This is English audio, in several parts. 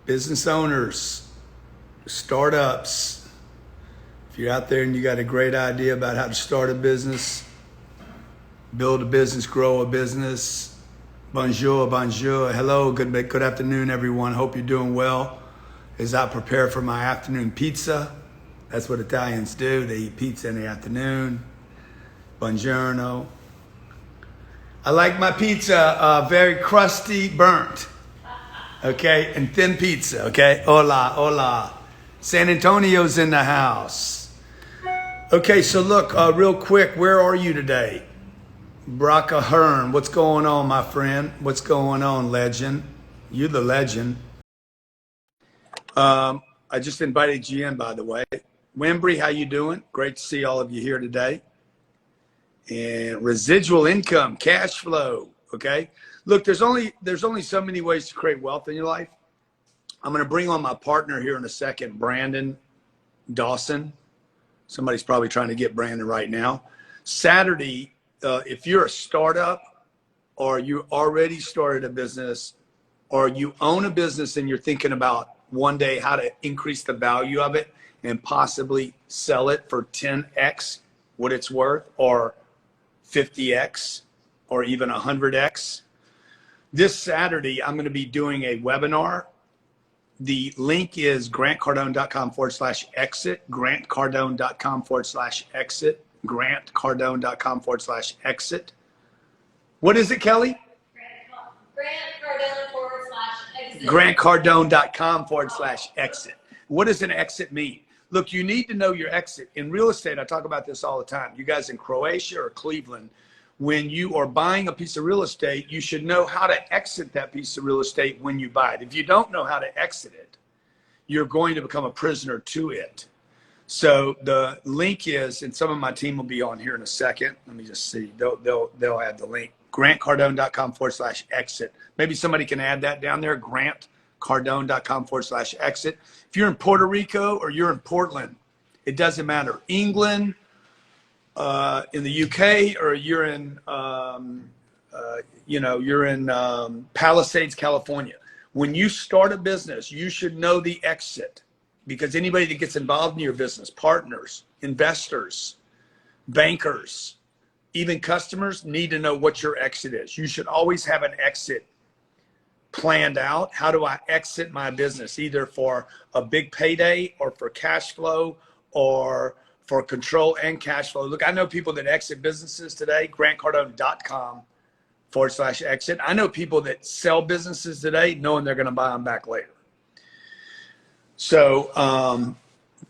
business owners, startups, if you're out there and you got a great idea about how to start a business, build a business, grow a business, bonjour, bonjour, hello, good afternoon, everyone. Hope you're doing well. As I prepare for my afternoon pizza, that's what Italians do. They eat pizza in the afternoon. Bonjourno. I like my pizza very crusty, burnt. Okay, and thin pizza. Okay, hola, hola. San Antonio's in the house. Okay, so look, real quick, where are you today? Ahern, what's going on, my friend? What's going on, legend? You the legend. I just invited you in, by the way. Wenbry, how you doing? Great to see all of you here today. And residual income, cash flow, okay? Look, there's only so many ways to create wealth in your life. I'm going to bring on my partner here in a second, Brandon Dawson. Somebody's probably trying to get Brandon right now. Saturday, if you're a startup or you already started a business or you own a business and you're thinking about one day how to increase the value of it and possibly sell it for 10x what it's worth or 50x or even 100x. This Saturday, I'm going to be doing a webinar. The link is grantcardone.com/exit, grantcardone.com/exit, grantcardone.com/exit. What is it, Kelly? grantcardone/exit. grantcardone.com/exit. What does an exit mean? Look, you need to know your exit. In real estate, I talk about this all the time. You guys in Croatia or Cleveland, when you are buying a piece of real estate, you should know how to exit that piece of real estate when you buy it. If you don't know how to exit it, you're going to become a prisoner to it. So the link is, and some of my team will be on here in a second. Let me just see. They'll add the link. grantcardone.com/exit. Maybe somebody can add that down there. grantcardone.com/exit. If you're in Puerto Rico or you're in Portland, it doesn't matter. England, in the UK, or you're in, Palisades, California. When you start a business, you should know the exit, because anybody that gets involved in your business, partners, investors, bankers, even customers need to know what your exit is. You should always have an exit planned out. How do I exit my business, either for a big payday or for cash flow or for control and cash flow? Look, I know people that exit businesses today, grantcardone.com/exit. I know people that sell businesses today knowing they're going to buy them back later. So I'm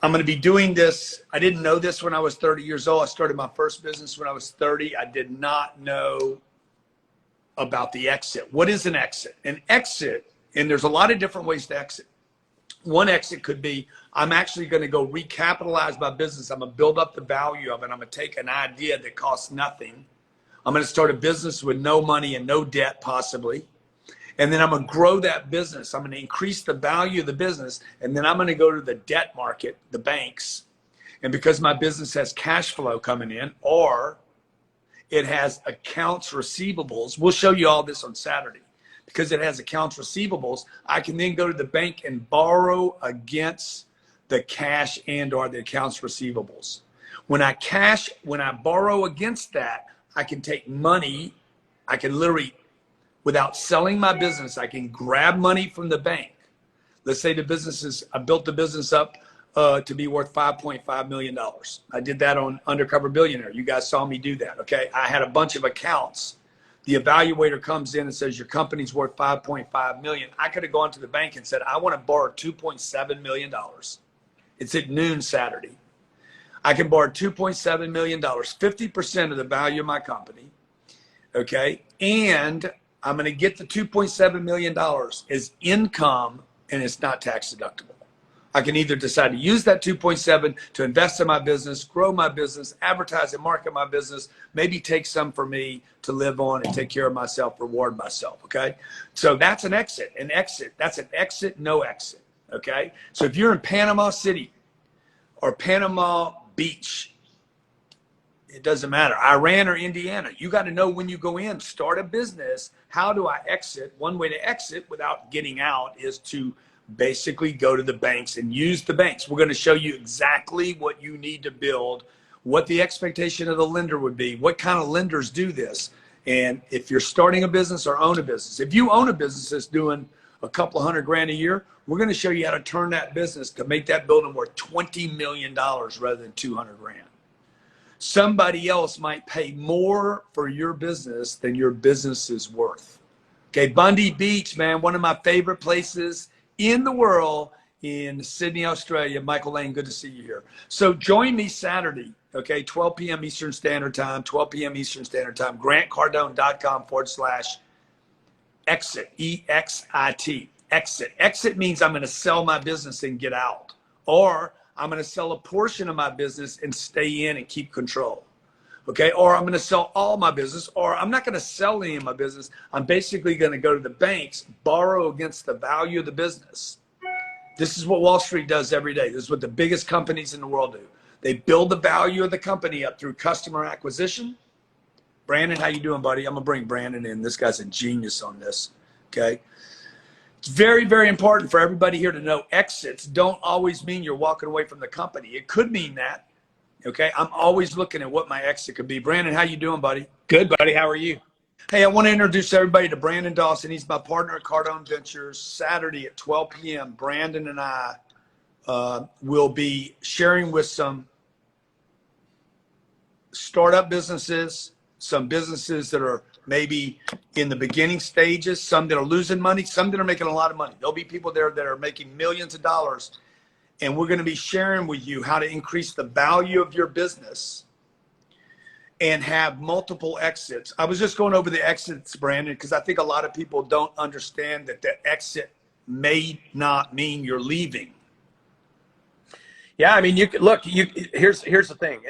going to be doing this. I didn't know this when I was 30 years old. I started my first business when I was 30. I did not know about the exit. What is an exit? An exit, and there's a lot of different ways to exit. One exit could be, I'm actually going to go recapitalize my business. I'm going to build up the value of it. I'm going to take an idea that costs nothing. I'm going to start a business with no money and no debt, possibly. And then I'm going to grow that business. I'm going to increase the value of the business. And then I'm going to go to the debt market, the banks. And because my business has cash flow coming in, or it has accounts receivables, we'll show you all this on Saturday. Because it has accounts receivables, I can then go to the bank and borrow against the cash and or the accounts receivables. When I borrow against that, I can take money. I can literally, without selling my business, I can grab money from the bank. Let's say the business is, I built the business up to be worth $5.5 million. I did that on Undercover Billionaire. You guys saw me do that, okay? I had a bunch of accounts. The evaluator comes in and says, your company's worth $5.5 million. I could have gone to the bank and said, I want to borrow $2.7 million. It's at noon Saturday. I can borrow $2.7 million, 50% of the value of my company, okay? And I'm going to get the $2.7 million as income, and it's not tax deductible. I can either decide to use that 2.7 to invest in my business, grow my business, advertise and market my business, maybe take some for me to live on and take care of myself, reward myself, okay? So that's an exit, that's an exit, no exit, okay? So if you're in Panama City or Panama Beach, it doesn't matter, Iran or Indiana, you got to know when you go in, start a business, how do I exit? One way to exit without getting out is to basically go to the banks and use the banks. We're going to show you exactly what you need to build, what the expectation of the lender would be, what kind of lenders do this. And if you're starting a business or own a business, if you own a business that's doing a couple of $100,000 a year, we're going to show you how to turn that business to make that building worth $20 million rather than 200 grand. Somebody else might pay more for your business than your business is worth. Okay, Bundy Beach, man, one of my favorite places in the world in Sydney, Australia. Michael Lane, good to see you here. So join me Saturday, okay, 12 p.m. Eastern Standard Time, 12 p.m. Eastern Standard Time, grantcardone.com/exit, E-X-I-T, exit. Exit means I'm going to sell my business and get out, or I'm going to sell a portion of my business and stay in and keep control. Okay. Or I'm going to sell all my business, or I'm not going to sell any of my business. I'm basically going to go to the banks, borrow against the value of the business. This is what Wall Street does every day. This is what the biggest companies in the world do. They build the value of the company up through customer acquisition. Brandon, how you doing, buddy? I'm going to bring Brandon in. This guy's a genius on this. Okay. It's very, very important for everybody here to know exits don't always mean you're walking away from the company. It could mean that. Okay. I'm always looking at what my exit could be. Brandon, how you doing, buddy? Good, buddy. How are you? Hey, I want to introduce everybody to Brandon Dawson. He's my partner at Cardone Ventures. Saturday at 12 p.m., Brandon and I will be sharing with some startup businesses, some businesses that are maybe in the beginning stages, some that are losing money, some that are making a lot of money. There'll be people there that are making millions of dollars. And we're going to be sharing with you how to increase the value of your business and have multiple exits. I was just going over the exits, Brandon, because I think a lot of people don't understand that the exit may not mean you're leaving. Yeah, I mean, you look. Here's the thing.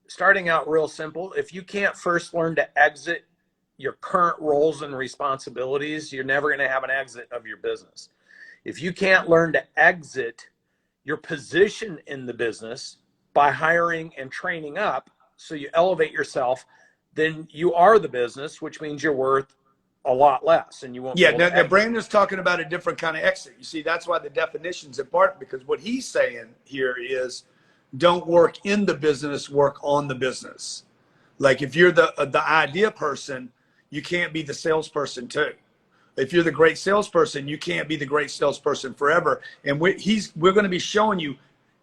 Starting out real simple, if you can't first learn to exit your current roles and responsibilities, you're never going to have an exit of your business. If you can't learn to exit your position in the business by hiring and training up so you elevate yourself, then you are the business, which means you're worth a lot less and you won't. Yeah, now Brandon's talking about a different kind of exit. You see, that's why the definition's important, because what he's saying here is don't work in the business, work on the business. Like if you're the idea person, you can't be the salesperson too. If you're the great salesperson, you can't be the great salesperson forever. And we're going to be showing you,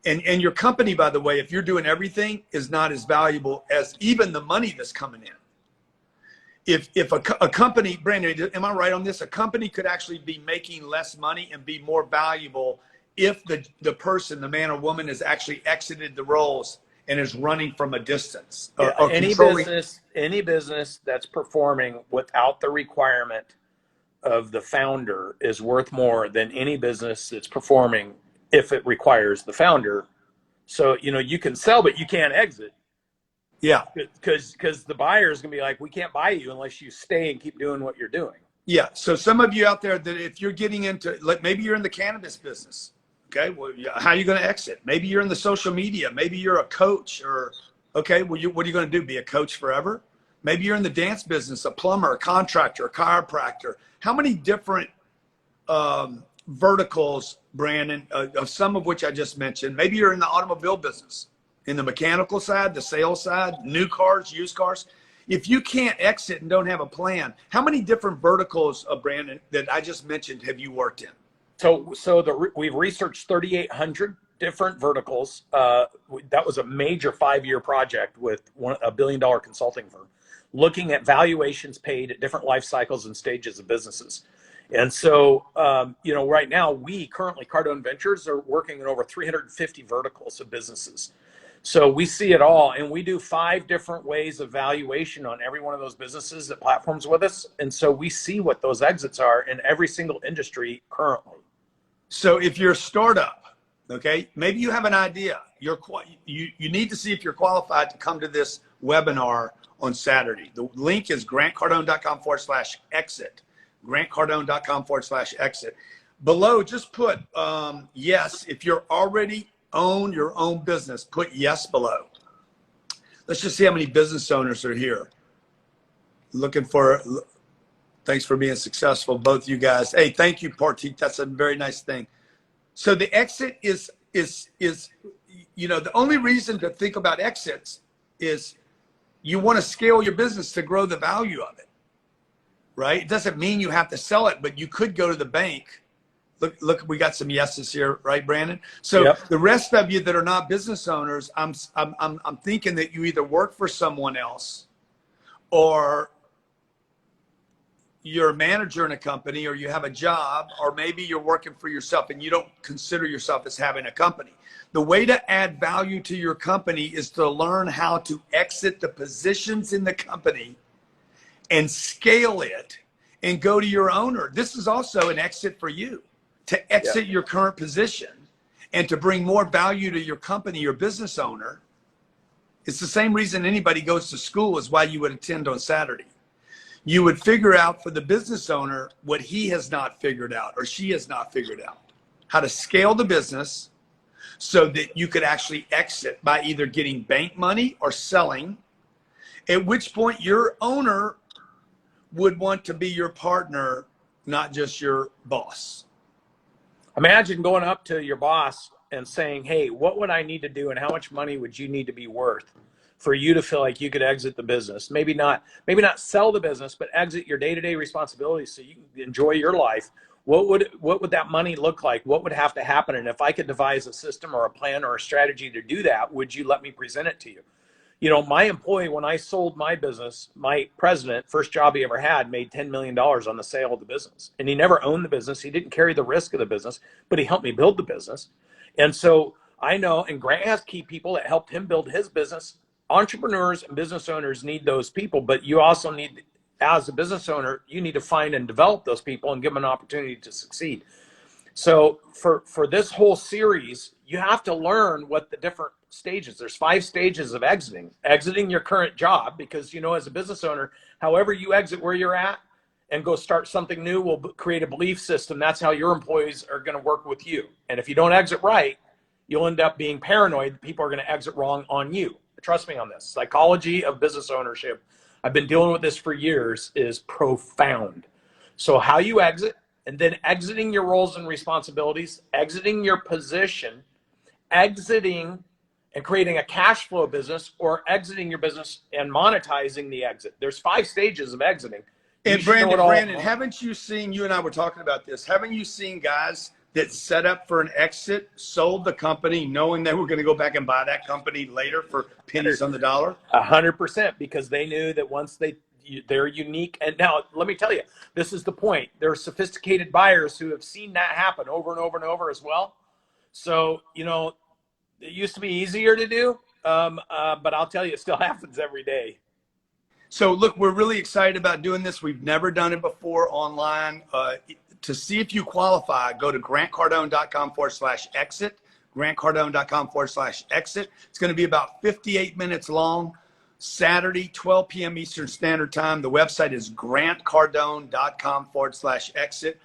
and your company, by the way, if you're doing everything, is not as valuable as even the money that's coming in. If a company, Brandon, am I right on this? A company could actually be making less money and be more valuable if the person, the man or woman, has actually exited the roles and is running from a distance. Any business that's performing without the requirement of the founder is worth more than any business that's performing if it requires the founder. So, you can sell, but you can't exit. Yeah. Because the buyer is going to be like, we can't buy you unless you stay and keep doing what you're doing. Yeah. So some of you out there that if you're getting into, like maybe you're in the cannabis business. Okay. Well, how are you going to exit? Maybe you're in the social media. Maybe you're a coach okay. Well, what are you going to do? Be a coach forever? Maybe you're in the dance business, a plumber, a contractor, a chiropractor. How many different verticals, Brandon, of some of which I just mentioned? Maybe you're in the automobile business, in the mechanical side, the sales side, new cars, used cars. If you can't exit and don't have a plan, how many different verticals, Brandon, that I just mentioned have you worked in? We've researched 3,800 different verticals. That was a major 5-year project with a $1 billion consulting firm, looking at valuations paid at different life cycles and stages of businesses. And so, right now, we currently, Cardone Ventures, are working in over 350 verticals of businesses. So we see it all, and we do 5 different ways of valuation on every one of those businesses that platforms with us. And so we see what those exits are in every single industry currently. So if you're a startup, okay, maybe you have an idea. You need to see if you're qualified to come to this webinar on Saturday. The link is grantcardone.com/exit. grantcardone.com/exit. Below, just put yes. If you're already own your own business, put yes below. Let's just see how many business owners are here. Looking for, Thanks for being successful, both you guys. Hey, thank you, Partik. That's a very nice thing. So the exit is, you know, the only reason to think about exits is you want to scale your business to grow the value of it, right? It doesn't mean you have to sell it, but you could go to the bank. Look, we got some yeses here, right, Brandon? So Yep. the rest of you that are not business owners, I'm thinking that you either work for someone else, or you're a manager in a company, or you have a job, or maybe you're working for yourself and you don't consider yourself as having a company. The way to add value to your company is to learn how to exit the positions in the company and scale it and go to your owner. This is also an exit for you, to exit your current position and to bring more value to your company, your business owner. It's the same reason anybody goes to school, is why you would attend on Saturday. You would figure out for the business owner what he has not figured out, or she has not figured out, how to scale the business so that you could actually exit by either getting bank money or selling, at which point your owner would want to be your partner, not just your boss. Imagine going up to your boss and saying, hey, what would I need to do and how much money would you need to be worth for you to feel like you could exit the business? Maybe not sell the business, but exit your day-to-day responsibilities so you can enjoy your life. What would that money look like? What would have to happen? And if I could devise a system or a plan or a strategy to do that, would you let me present it to you? You know, my employee, when I sold my business, my president, first job he ever had, made $10 million on the sale of the business. And he never owned the business. He didn't carry the risk of the business, but he helped me build the business. And so I know, and Grant has key people that helped him build his business. Entrepreneurs and business owners need those people, but you also need, as a business owner, you need to find and develop those people and give them an opportunity to succeed. So for this whole series, you have to learn what the different stages. There's 5 stages of exiting. Exiting your current job, because, you know, as a business owner, however you exit where you're at and go start something new will create a belief system. That's how your employees are going to work with you. And if you don't exit right, you'll end up being paranoid. People are going to exit wrong on you. Trust me on this. Psychology of business ownership, I've been dealing with this for years, is profound. So how you exit, and then exiting your roles and responsibilities, exiting your position, exiting and creating a cash flow business, or exiting your business and monetizing the exit. There's 5 stages of exiting. And Brandon, haven't you seen, you and I were talking about this, haven't you seen guys that set up for an exit, sold the company knowing they were going to go back and buy that company later for pennies on the dollar? 100%, because they knew that once they're unique. And now let me tell you, this is the point. There are sophisticated buyers who have seen that happen over and over and over as well. So, you know, it used to be easier to do, but I'll tell you, it still happens every day. So look, we're really excited about doing this. We've never done it before online. To see if you qualify, go to grantcardone.com/exit, grantcardone.com/exit. It's going to be about 58 minutes long, Saturday, 12 p.m. Eastern Standard Time. The website is grantcardone.com/exit.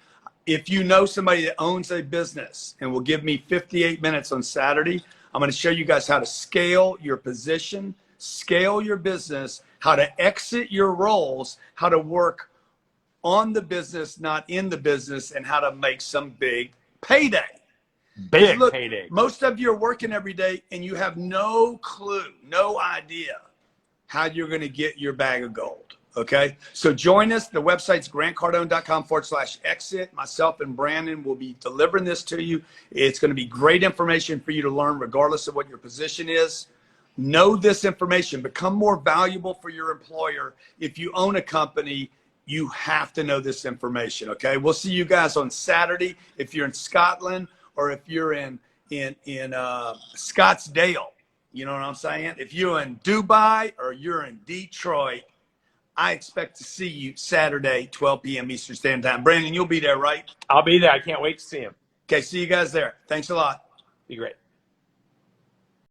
If you know somebody that owns a business and will give me 58 minutes on Saturday, I'm going to show you guys how to scale your position, scale your business, how to exit your roles, how to work on the business, not in the business, and how to make some big payday. Big look, payday. Most of you are working every day and you have no clue, no idea how you're going to get your bag of gold. Okay. So join us. The website's grantcardone.com/exit. Myself and Brandon will be delivering this to you. It's going to be great information for you to learn regardless of what your position is. Know this information. Become more valuable for your employer. If you own a company, you have to know this information. Okay. We'll see you guys on Saturday. If you're in Scotland, or if you're in Scottsdale, you know what I'm saying? If you're in Dubai or you're in Detroit, I expect to see you Saturday, 12 p.m. Eastern Standard Time. Brandon, you'll be there, right? I'll be there. I can't wait to see him. Okay, see you guys there. Thanks a lot. Be great.